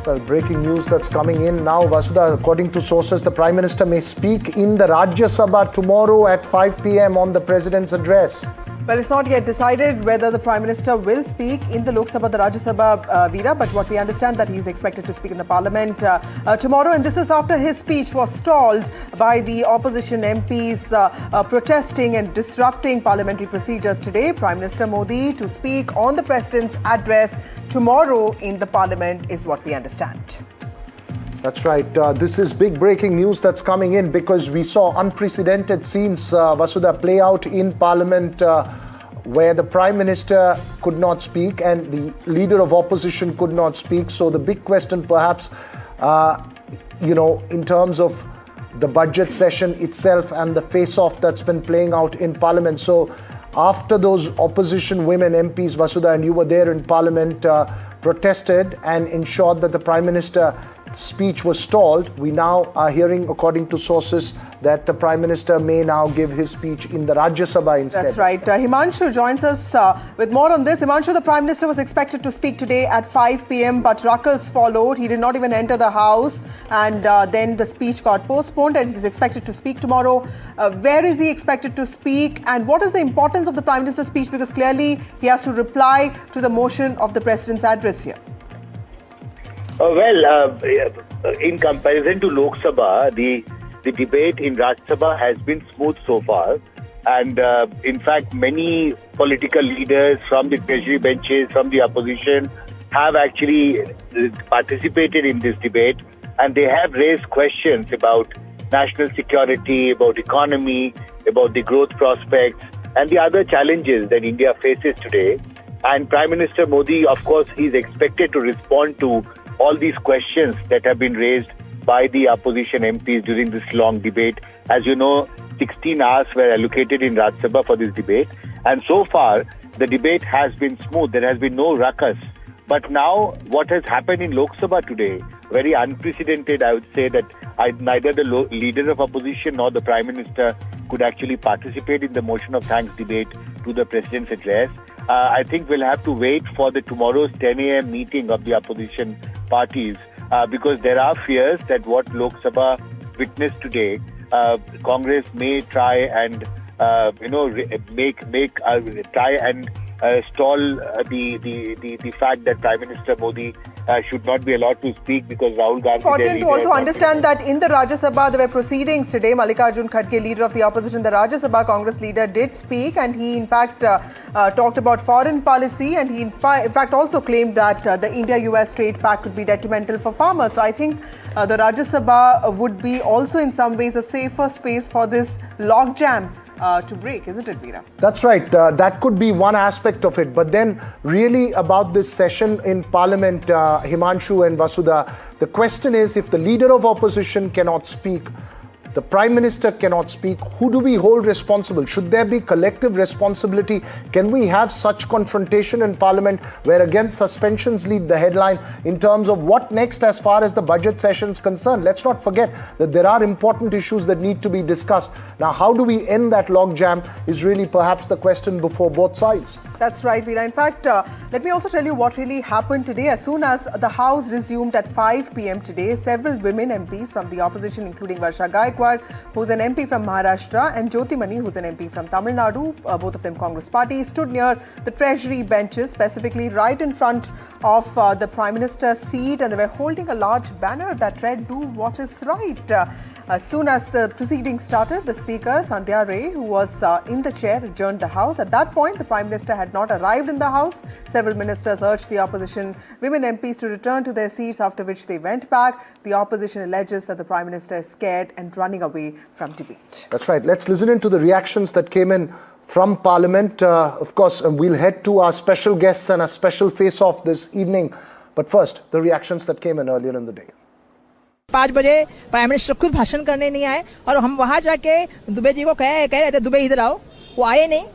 Well, breaking news that's coming in now, Vasudha. According to sources, the Prime Minister may speak in the Rajya Sabha tomorrow at 5 p.m. on the President's address. Well, it's not yet decided whether the Prime Minister will speak in the Lok Sabha, the Rajya Sabha, Veera, but what we understand that he is expected to speak in the Parliament tomorrow, and this is after his speech was stalled by the opposition MPs protesting and disrupting parliamentary procedures today. Prime Minister Modi to speak on the President's address tomorrow in the Parliament is what we understand. That's right. This is big breaking news that's coming in because we saw unprecedented scenes, Vasudha, play out in Parliament where the Prime Minister could not speak and the Leader of Opposition could not speak. So the big question perhaps, in terms of the budget session itself and the face-off that's been playing out in Parliament. So after those opposition women MPs, Vasudha, and you were there in Parliament, protested and ensured that the Prime Minister speech was stalled, we now are hearing, according to sources, that the Prime Minister may now give his speech in the Rajya Sabha instead. That's right. Himanshu joins us with more on this. Himanshu, the Prime Minister was expected to speak today at 5 p.m. but ruckus followed. He did not even enter the House and then the speech got postponed and he's expected to speak tomorrow. Where is he expected to speak and what is the importance of the Prime Minister's speech, because clearly he has to reply to the motion of the President's address here? In comparison to Lok Sabha, the debate in Rajya Sabha has been smooth so far. And in fact, many political leaders from the treasury benches, from the opposition, have actually participated in this debate. And they have raised questions about national security, about economy, about the growth prospects, and the other challenges that India faces today. And Prime Minister Modi, of course, is expected to respond to all these questions that have been raised by the opposition MPs during this long debate. As you know, 16 hours were allocated in Rajya Sabha for this debate. And so far, the debate has been smooth. There has been no ruckus. But now, what has happened in Lok Sabha today, very unprecedented, I would say, that neither the leader of opposition nor the Prime Minister could actually participate in the motion of thanks debate to the President's address. I think we'll have to wait for the tomorrow's 10 a.m. meeting of the opposition parties because there are fears that what Lok Sabha witnessed today, Congress may try and try and stall the fact that Prime Minister Modi should not be allowed to speak because Rahul Gandhi... Important to also understand that in the Rajya Sabha, there were proceedings today. Mallikarjun Kharge, leader of the opposition, the Rajya Sabha Congress leader, did speak and he in fact talked about foreign policy and he in fact also claimed that the India-US trade pact could be detrimental for farmers. So I think the Rajya Sabha would be also in some ways a safer space for this logjam to break, isn't it, Veera? That's right. That could be one aspect of it. But then really about this session in Parliament, Himanshu and Vasudha, the question is if the leader of opposition cannot speak, the Prime Minister cannot speak, who do we hold responsible? Should there be collective responsibility? Can we have such confrontation in Parliament where again suspensions lead the headline in terms of what next as far as the budget session is concerned? Let's not forget that there are important issues that need to be discussed. Now, how do we end that logjam is really perhaps the question before both sides. That's right, Veera. In fact, let me also tell you what really happened today. As soon as the House resumed at 5 p.m. today, several women MPs from the opposition, including Varsha Gaikwad, who's an MP from Maharashtra, and Jyoti Mani, who's an MP from Tamil Nadu, both of them Congress party, stood near the treasury benches, specifically right in front of the Prime Minister's seat, and they were holding a large banner that read, "Do what is right." As soon as the proceedings started, the Speaker, Sandhya Ray, who was in the chair, adjourned the House. At that point, the Prime Minister had not arrived in the House. Several ministers urged the opposition women MPs to return to their seats, after which they went back. The opposition alleges that the Prime Minister is scared and running away from debate. That's right. Let's listen into the reactions that came in from Parliament. Of course, we'll head to our special guests and a special face-off this evening. But first, the reactions that came in earlier in the day. 5 बजे prime minister खुद भाषण करने नहीं आए और हम वहां जाके दुबे जी को कह रहे थे दुबे इधर आओ, वो आए नहीं,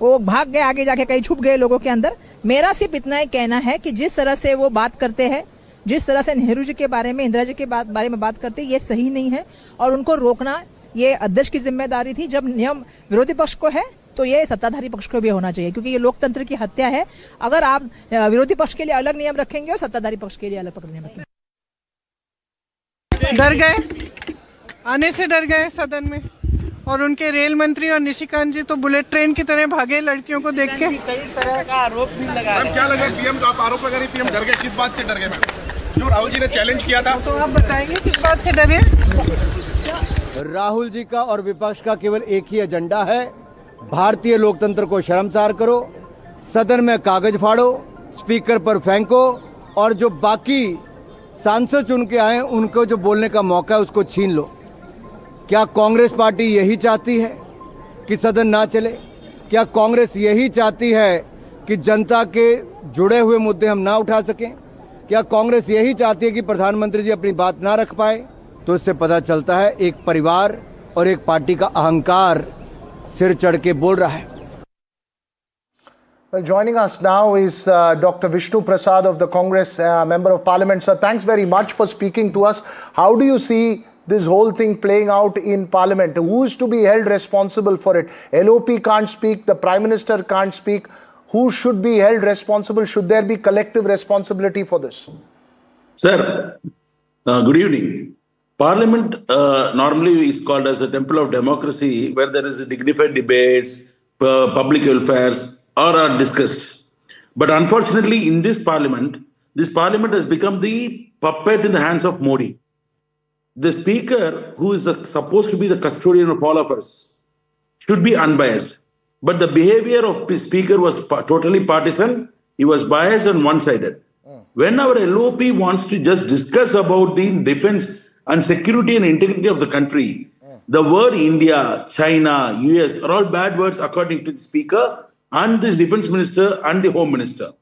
वो भाग गए, आगे जाके कहीं छुप गए लोगों के अंदर। मेरा सिर्फ इतना ही कहना है कि जिस तरह से वो बात करते हैं, जिस तरह से नेहरू जी के बारे में, इंदिरा जी के बारे में बात करते हैं, ये सही नहीं है और उनको रोकना ये अध्यक्ष की जिम्मेदारी थी। जब नियम विरोधी पक्ष को है तो ये सत्ताधारी पक्ष को भी होना चाहिए, क्योंकि ये लोकतंत्र की हत्या है अगर आप विरोधी पक्ष के लिए अलग नियम रखेंगे और सत्ताधारी पक्ष के लिए अलग नियम रखेंगे। डर गए, आने से डर गए सदन में, और उनके रेल मंत्री और निशिकांत जी तो बुलेट ट्रेन की तरह भागे लड़कियों को देख के। कई तरह का आरोप भी लगा रहे हैं। क्या लगा पीएम का आप आरोप लगा रही, पीएम डर गए, किस बात से डर गए मैम? जो राहुल जी ने चैलेंज किया था, तो आप बताएंगे किस बात से डरे? राहुल जी का और विपक्ष का केवल एक ही एजेंडा है, भारतीय लोकतंत्र को शर्मसार करो, सदन में कागज फाड़ो, स्पीकर पर फेंको, और जो बाकी सांसद चुन के आए उनको जो बोलने का मौका है उसको छीन लो। क्या कांग्रेस पार्टी यही चाहती है कि सदन ना चले? क्या कांग्रेस यही चाहती है कि जनता के जुड़े हुए मुद्दे हम ना उठा सकें? क्या कांग्रेस यही चाहती है कि प्रधानमंत्री जी अपनी बात ना रख पाए? तो इससे पता चलता है एक परिवार और एक पार्टी का अहंकार सिर चढ़ के बोल रहा है। Well, joining us now is Dr. Vishnu Prasad of the Congress Member of Parliament. Sir, thanks very much for speaking to us. How do you see this whole thing playing out in Parliament? Who is to be held responsible for it? LOP can't speak, the Prime Minister can't speak. Who should be held responsible? Should there be collective responsibility for this? Sir, good evening. Parliament normally is called as the temple of democracy, where there is a dignified debates, public welfares are discussed. But unfortunately, in this parliament has become the puppet in the hands of Modi. The speaker, who is supposed to be the custodian of all of us, should be unbiased. But the behavior of the speaker was totally partisan. He was biased and one-sided. When our LOP wants to just discuss about the defense and security and integrity of the country, the word India, China, US are all bad words according to the speaker and the defense minister and the home minister.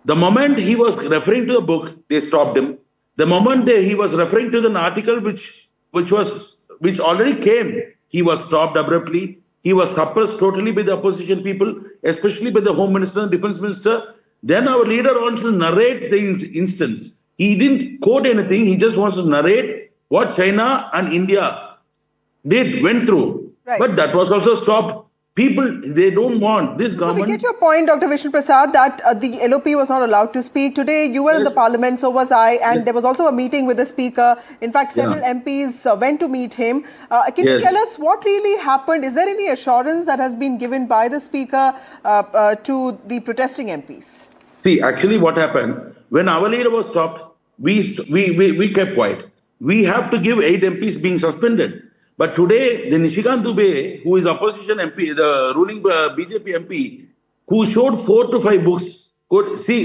The moment he was referring to the book, they stopped him. The moment he was referring to an article which already came, he was stopped abruptly. He was suppressed totally by the opposition people, especially by the home minister and defense minister. Then our leader wants to narrate the instance. He didn't quote anything. He just wants to narrate what China and India went through. Right. But that was also stopped. People, they don't want this government. So we get your point, Dr. Vishnu Prasad, that the LOP was not allowed to speak. Today, you were in the parliament, so was I, and there was also a meeting with the speaker. In fact, several MPs went to meet him. Can you tell us what really happened? Is there any assurance that has been given by the speaker to the protesting MPs? See, actually what happened, when our leader was stopped, we kept quiet. We have to give 8 MPs being suspended. But today, the Nishikant Dubey, who is opposition MP, the ruling BJP MP, who showed 4 to 5 books, could see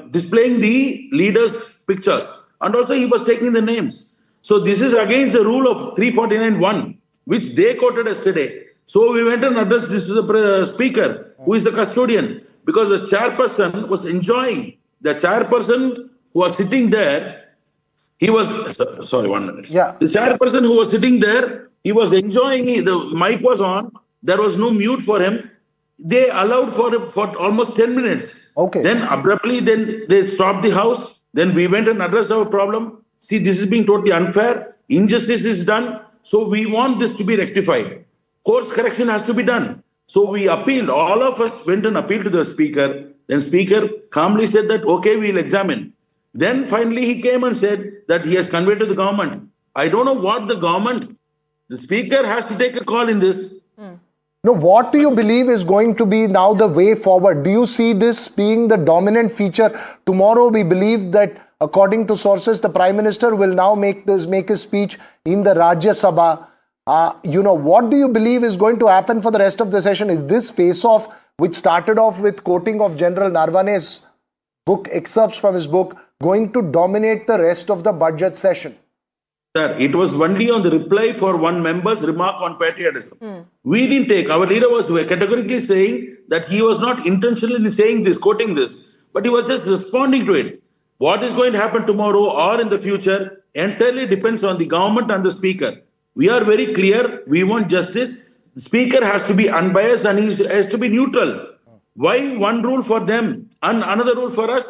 displaying the leaders' pictures, and also he was taking the names. So this is against the rule of 349(1), which they quoted yesterday. So we went and addressed this to the speaker, who is the custodian, because the chairperson was enjoying. The chairperson who was sitting there, he was, sorry, 1 minute. Yeah. The chairperson who was sitting there, he was enjoying it. The mic was on. There was no mute for him. They allowed for almost 10 minutes. Okay. Then abruptly, then they stopped the house. Then we went and addressed our problem. See, this is being totally unfair. Injustice is done. So we want this to be rectified. Course correction has to be done. So we appealed. All of us went and appealed to the speaker. Then speaker calmly said that, okay, we'll examine. Then finally he came and said that he has conveyed to the government. I don't know what the speaker has to take a call in this. No, what do you believe is going to be now the way forward? Do you see this being the dominant feature? Tomorrow we believe that, according to sources, the Prime Minister will now make his speech in the Rajya Sabha. What do you believe is going to happen for the rest of the session? Is this face-off, which started off with quoting of General Narvane's book, excerpts from his book, going to dominate the rest of the budget session? Sir, it was only on the reply for one member's remark on patriotism. We didn't take. Our leader was categorically saying that he was not intentionally saying this, quoting this, but he was just responding to it. What is going to happen tomorrow or in the future entirely depends on the government and the speaker. We are very clear. We want justice. The speaker has to be unbiased and he has to be neutral. Why one rule for them and another rule for us?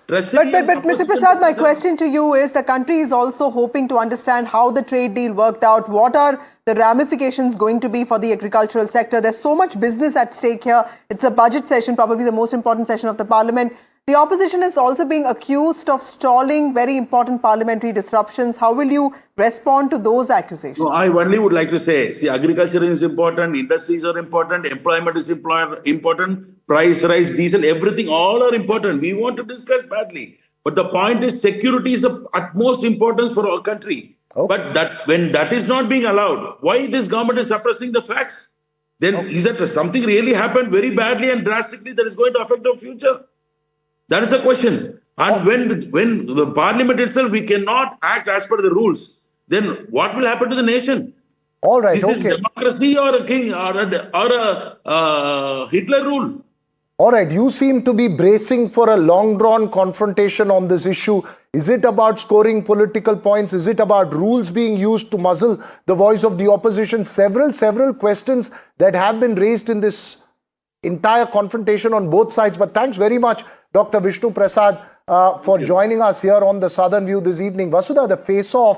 trusting. But Mr. Prasad, my question to you is, the country is also hoping to understand how the trade deal worked out. What are the ramifications going to be for the agricultural sector? There's so much business at stake here. It's a budget session, probably the most important session of the parliament. The opposition is also being accused of stalling very important parliamentary disruptions. How will you respond to those accusations? No, I only would like to say, see, agriculture is important, industries are important, employment is important, price rise, diesel, everything, all are important. We want to discuss badly. But the point is, security is of utmost importance for our country. Okay. But that when that is not being allowed, why this government is suppressing the facts? Then is that something really happened very badly and drastically that is going to affect our future? That is the question. And when the parliament itself, we cannot act as per the rules, then what will happen to the nation? All right, Is this okay. democracy or a king or a Hitler rule? All right, you seem to be bracing for a long-drawn confrontation on this issue. Is it about scoring political points? Is it about rules being used to muzzle the voice of the opposition? Several questions that have been raised in this entire confrontation on both sides. But thanks very much, Dr. Vishnu Prasad, for joining us here on the Southern View this evening. Vasudha, the face-off